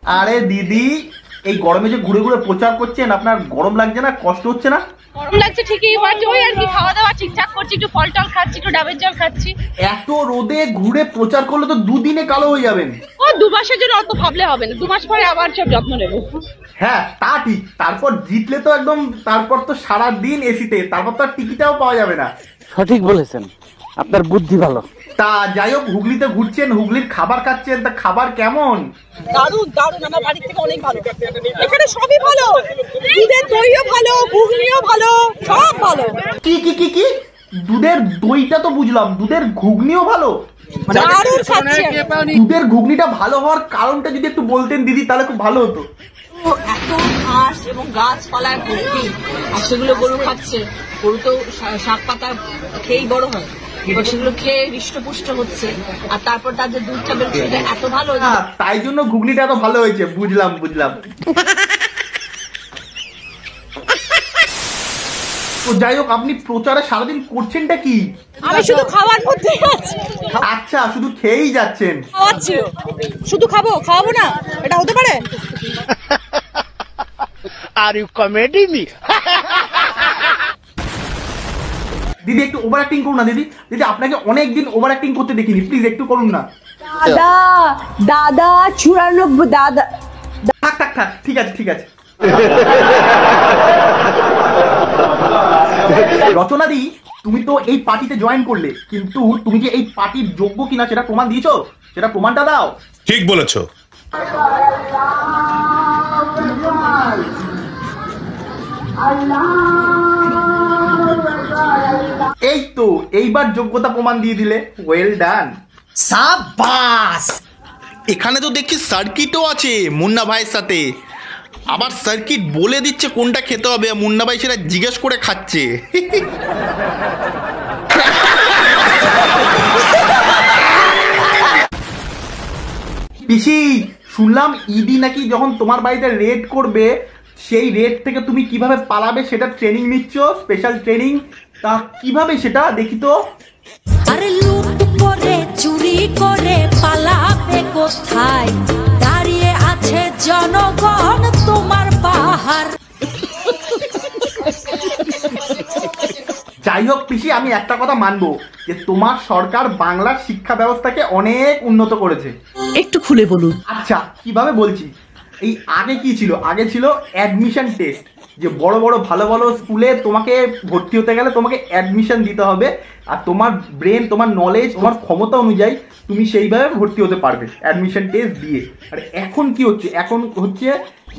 আরে দিদি, এই গরমে যে ঘুরে ঘুরে প্রচার করছেন, আপনার গরম লাগছে না? কষ্ট হচ্ছে না? গরম লাগছে ঠিকই, বাট ওই আর কি, খাওয়া দাওয়া ঠিকঠাক করছি, একটু ফল টল খাচ্ছি, একটু ডাবের জল খাচ্ছি। এত রোদে ঘুরে প্রচার করলে তো দুদিনে কালো হয়ে যাবেন। ও 2 মাসের জন্য অত ভাবলে হবে না, 2 মাস পরে আবার সব যত্ন নেবো। হ্যাঁ তা ঠিক, তারপর জিতলে তো একদম, তারপর তো সারা দিন এসিতে, তারপর তো আর টিকিটাও পাওয়া যাবে না। সঠিক বলেছেন, আপনার বুদ্ধি ভালো। তা যাই হোক, হুগলিতে ঘুরছেন, হুগলির খাবার খাচ্ছেন, তা খাবার কেমন? দারুণ দারুণ, আমার বাড়ির থেকে অনেক ভালো। এখানে সবই ভালো, দুধের দইও ভালো, ঘুগনিও ভালো, সব ভালো। কি কি কি কি? দুধের দইটা তো বুঝলাম, দুধের ঘুগনিও ভালো? দারুণ খাচ্ছি। দুধের ঘুগনিটা ভালো হওয়ার কারণটা যদি একটু বলতেন দিদি, তাহলে খুব ভালো হতো। এত ঘাস এবং গাছপালায় ভর্তি, আর সেগুলো গরু খাচ্ছে। গরু তো শাক পাতা খেয়েই বড় হয়, এবার সেগুলো খেয়ে হৃষ্টপুষ্ট হচ্ছে, আর তারপর তাদের দুধটা বেরোচ্ছে, এত ভালো। তাই জন্য ঘুগনিটা এত ভালো হয়েছে, বুঝলাম বুঝলাম। তো যাই হোক, আপনি প্রচারে সারাদিন করছেনটা কি? আমি শুধু খাওয়ার মধ্যে আছি। আচ্ছা, শুধু খেয়েই যাচ্ছেন? খাওয়াচ্ছি, শুধু খাওয়াবো না, এটা হতে পারে? Are you comedy me? দিদি একটু ওভার অ্যাক্টিং করুন না দিদি। দিদি আপনাকে অনেকদিন ওভার অ্যাক্টিং করতে দেখিনি, প্লিজ একটু করুন না। দাদা দাদা 94 দাদা। থাক থাক থাক, ঠিক আছে ঠিক আছে। রচনা দি, তুমি তো এই পার্টিতে জয়েন করলে, কিন্তু তুমি যে এই পার্টির যোগ্য কিনা সেটা প্রমাণ দিয়েছো, সেটা প্রমাণটা দাও। ঠিক বলেছো। এই তো, এইবার যোগ্যতা প্রমাণ দিয়ে দিলে, ওয়েল ডান। সাবাস। এখানে তো দেখছি সার্কিটও আছে মুন্না ভাইয়ের সাথে, আবার সার্কিট বলে দিচ্ছে কোনটা খেতে হবে, মুন্না ভাই সেটা জিজ্ঞেস করে খাচ্ছে। পিসি, শুনলাম ইডি নাকি যখন তোমার বাড়িতে রেড করবে, সেই রেড থেকে তুমি কিভাবে পালাবে সেটা ট্রেনিং নিচ্ছ, স্পেশাল ট্রেনিং। তা কিভাবে সেটা দেখি তো। আরে লুট করে চুরি করে পালাবে কোথায়? দাঁড়িয়ে আছে জনগণ তোমার পাহাড়। যাই হোক পিসি, আমি একটা কথা মানবো যে তোমার সরকার বাংলার শিক্ষা ব্যবস্থাকে অনেক উন্নত করেছে। একটু খুলে বলুন। আচ্ছা, কিভাবে বলছি। এই আগে কি ছিল? আগে ছিল অ্যাডমিশন টেস্ট, যে বড় বড় ভালো ভালো স্কুলে তোমাকে ভর্তি হতে গেলে তোমাকে অ্যাডমিশন দিতে হবে, আর তোমার ব্রেন, তোমার নলেজ, তোমার ক্ষমতা অনুযায়ী তুমি সেইভাবে ভর্তি হতে পারবে অ্যাডমিশন টেস্ট দিয়ে। আর এখন কি হচ্ছে? এখন হচ্ছে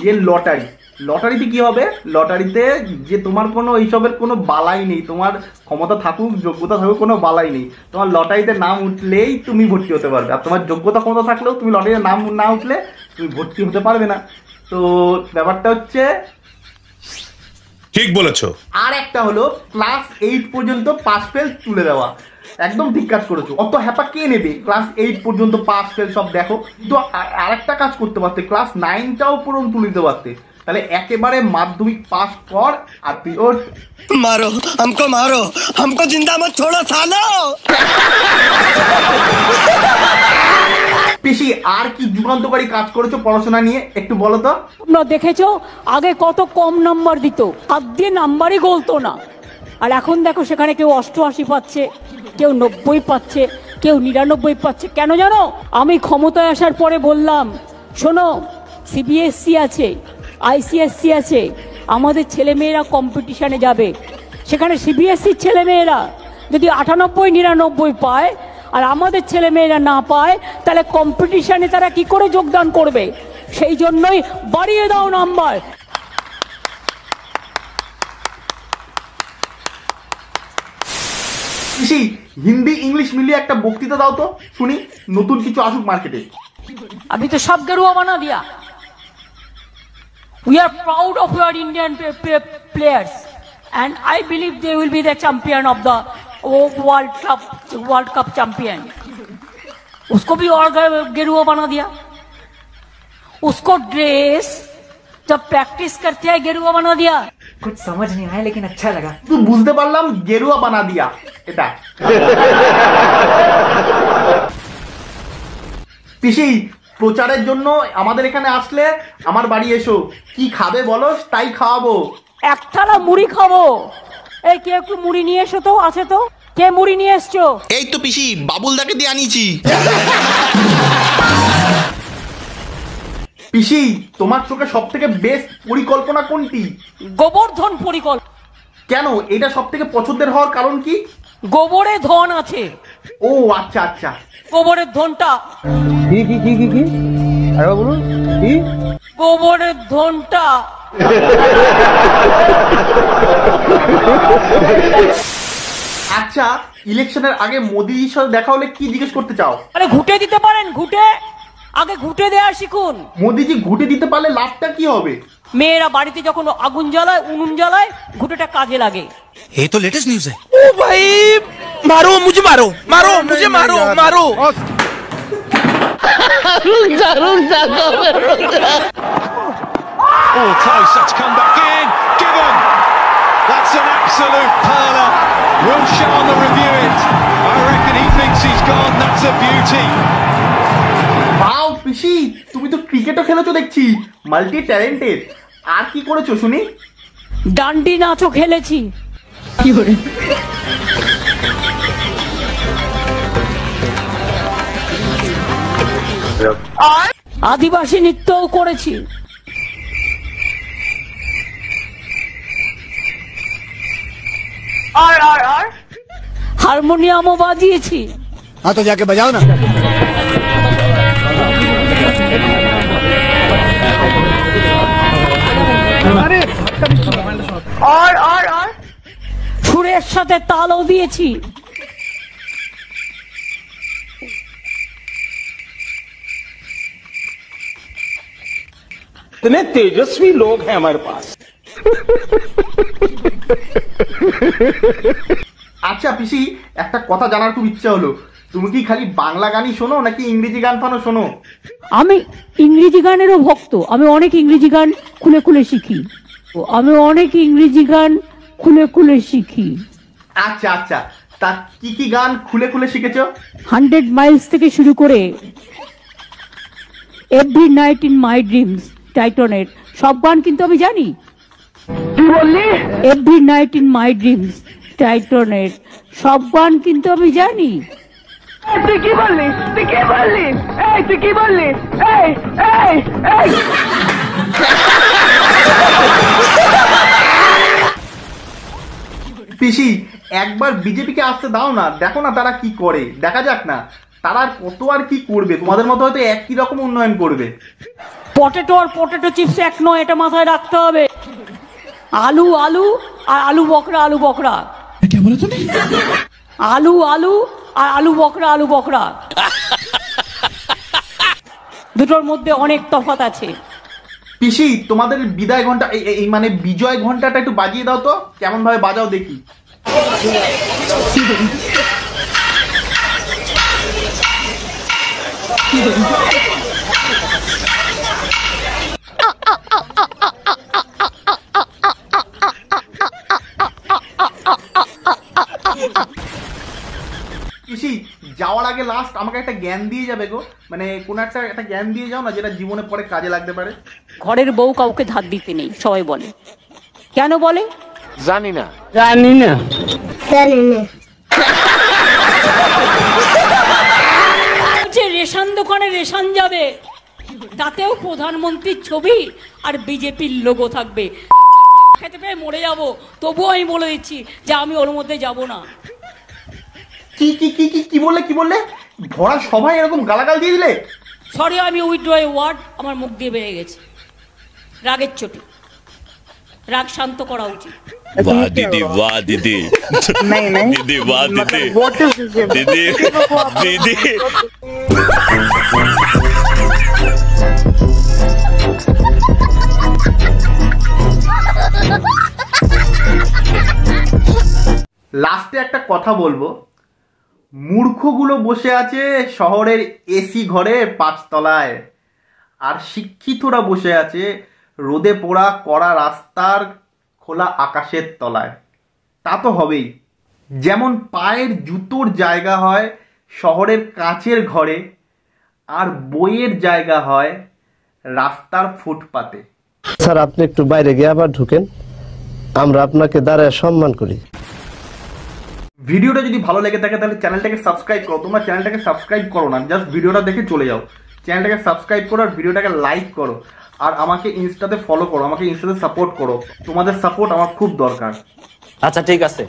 যে লটারি। লটারিতে কি হবে? লটারিতে যে তোমার কোনো এইসবের কোনো বালাই নেই, তোমার ক্ষমতা থাকুক, যোগ্যতা থাকুক, কোনো বালাই নেই। তোমার লটারিতে নাম উঠলেই তুমি ভর্তি হতে পারবে, আর তোমার যোগ্যতা ক্ষমতা থাকলেও তুমি লটারিতে নাম না উঠলে তুমি ভর্তি হতে পারবে না। তো ব্যাপারটা হচ্ছে ঠিক বলেছো। আর একটা হলো ক্লাস 8 পর্যন্ত পাস ফেল তুলে দেওয়া। একদম ঠিক কাজ করেছো। অত হ্যাপা কে নেবে? ক্লাস 8 পর্যন্ত পাস ফেল সব দেখো। তো আরেকটা কাজ করতে পারতে, ক্লাস 9টাও পর্যন্ত তুলে দিতে পারতে। তাহলে একেবারে মাধ্যমিক পাস কর আর তুই ওঠ। मारो हमको जिंदा मत छोड़ो सालो। পিসি, আর কি যুগান্তকারী কাজ করেছো পড়াশোনা নিয়ে, একটু বলো তো। তোমরা দেখেছো আগে কত কম নাম্বার দিত, হাত দিয়ে নাম্বারই গলতো না। আর এখন দেখো সেখানে কেউ 88 পাচ্ছে, কেউ 90 পাচ্ছে, কেউ 99 পাচ্ছে। কেন জানো? আমি ক্ষমতায় আসার পরে বললাম, শোনো, সিবিএসসি আছে, আইসিএসসি আছে, আমাদের ছেলেমেয়েরা কম্পিটিশানে যাবে। সেখানে সিবিএসসির ছেলেমেয়েরা যদি 98 99 পায় আর আমাদের ছেলেমেয়েরা না পায়, তাহলে কম্পিটিশানে তারা কি করে যোগদান করবে? সেই জন্যই বাড়িয়ে দাও নাম্বার। পিসি, হিন্দি ইংলিশ মিলিয়ে একটা বক্তৃতা দাও তো শুনি, নতুন কিছু আসুক মার্কেটে। अभी तो सब गेरुआ बना दिया। We are proud of your Indian players, and I believe they will be the champion of the World Cup champion. उसको भी और गेरुआ बना दिया। उसको ड्रेस जब प्रैक्टिस करते हैं गेरुआ बना दिया। कुछ समझ नहीं आया लेकिन अच्छा लगा। তুই বুঝতে পারলাম, গেরুয়া বানা দিয়া এটা। পিসি, প্রচারের জন্য আমাদের এখানে আসলে আমার বাড়ি এসো, কি খাবে বলো, তাই খাওয়াবো। একথালা মুড়ি খাবো। এই কে একটু মুড়ি নিয়ে এসো তো, আছে তো? কে মুড়ি নিয়ে এসছো? এই তো পিসি, বাবুলদাকে দিয়ে আনিছি। পিসি, তোমার চোখে সব থেকে বেস্ট পরিকল্পনা কোনটি? গোবর্ধন পরিকল্পনা। কেন, এটা সব থেকে পছন্দের হওয়ার কারণ কি? গোবরে ধন আছে। ও আচ্ছা আচ্ছা। গোবরের ধনটা, কি কি কি কি কি আরে বলুন কি? গোবরের ধনটা। আচ্ছা, ইলেকশনের আগে মোদিজির সাথে দেখা হলে কি জিজ্ঞেস করতে চাও? আরে ঘুটে দিতে পারেন, ঘুটে। আগে ঘুটে দেয়া শিখুন। মোদিজি ঘুটে দিতে পারলে লাভটা কি হবে? মেয়েরা বাড়িতে যখন আগুন জ্বালায়, উনুন জ্বালায়, ঘুটেটা কাজে লাগে। ये तो लेटेस्ट न्यूज है। ओ भाई मारो मुझे, मारो मारो मुझे, मारो मारो। Oh, close. That's come back in. Given. That's an absolute perler. Will Sharma review it? I reckon he thinks he's gone. That's a beauty. বাও পিসি, তুমি তো ক্রিকেটও খেলেছো দেখছি, মাল্টি ট্যালেন্টেড। আর কি করেছো শুনি? ডান্ডি নাচও খেলেছি। আদিবাসী নৃত্যও করেছি। হারমোনিয়ামও বাজিয়েছি। हाँ तो जाके बजाओ ना। সুরের সাথে তালও দিয়েছি। इतने तेजस्वी लोग हैं हमारे पास। আচ্ছা পিসি, একটা কথা জানার খুব ইচ্ছা হলো, তুমি কি খালি বাংলা গানই শোনো নাকি ইংরেজি গান ফানও শোনো? আমি ইংরেজি গানেরও ভক্ত। আমি অনেক ইংরেজি গান খুলে খুলে শিখি। আমি অনেক ইংরেজি গান খুলে খুলে শিখি। আচ্ছা আচ্ছা, তা কি কি গান খুলে খুলে শিখেছো? 100 মাইলস থেকে শুরু করে every night in my dreams টাইটনের সব গান কিন্তু আমি জানি। Every night in my dreams টাইটনের সব গান কিন্তু আমি জানি। তুই কি বললি? তুই কি বললি? এই তুই কি বললি? এই এই এই পিসি, একবার বিজেপিকে আসতে দাও না, দেখো না তারা কি করে, দেখা যাক না তারা আর কত আর কি করবে, তোমাদের মতো হয়তো একই রকম উন্নয়ন করবে। পটেটো আর পটেটো চিপস এক নয়, এটা মাথায় রাখতে হবে। আলু আলু আর আলু বকরা, আলু বকরা। আলু আলু আর আলু বকরা, আলু বকরা। দুটোর মধ্যে অনেক তফাৎ আছে। পিসি, তোমাদের বিদায় ঘন্টা এই মানে বিজয় ঘন্টাটা একটু বাজিয়ে দাও তো, কেমন ভাবে বাজাও দেখি। পিসি, যাওয়ার আগে লাস্ট আমাকে একটা জ্ঞান দিয়ে যাবে গো, মানে কোন একটা জ্ঞান দিয়ে যাও না, যেটা জীবনে পরে কাজে লাগতে পারে। ঘরের বউ কাউকে ধার দিতে নেই, সবাই বলে। কেন বলে? জানি না। যে রেশন দোকানে রেশন যাবে, তাতেও প্রধানমন্ত্রীর ছবি আর বিজেপির লোগো থাকবে। খেতে পেয়ে মরে যাব, তবুও আমি বলে দিচ্ছি যে আমি ওর মধ্যে যাব না। কি কি কি কি কি বললে, কি বললে? ভরা সবাই এরকম গালাগাল দিয়ে দিলে? সরি, আমি উইথড্র এ ওয়ার্ড, আমার মুখ দিয়ে বেরিয়ে গেছে। রাগের চোটে, রাগ শান্ত করা উচিত। वाह दीदी, वाह दीदी, दीदी वाह दीदी, दीदी दीदी। লাস্টে একটা কথা বলবো, মূর্খগুলো বসে আছে শহরের এসি ঘরে 5 তলায়, আর শিক্ষিতরা বসে আছে রোদে পোড়া কড়া রাস্তার খোলা আকাশের তলায়। তা তো হবেই। যেমন পায়ের জুতোর জায়গা হয় শহরের কাঁচের ঘরে, আর বইয়ের জায়গা হয় রাস্তার ফুটপাতে। স্যার আপনি একটু বাইরে গিয়ে আবার ঢুকেন, আমরা আপনাকে দাঁড়ায় সম্মান করি। ভিডিওটা যদি ভালো লেগে থাকে তাহলে চ্যানেলটাকে সাবস্ক্রাইব করো। তোমরা চ্যানেলটাকে সাবস্ক্রাইব করো না, জাস্ট ভিডিওটা দেখে চলে যাও। চ্যানেলটাকে সাবস্ক্রাইব করো আর ভিডিওটাকে লাইক করো, আর আমাকে ইনস্টাতে ফলো করো, আমাকে ইনস্টাতে সাপোর্ট করো। তোমাদের সাপোর্ট আমার খুব দরকার। আচ্ছা ঠিক আছে।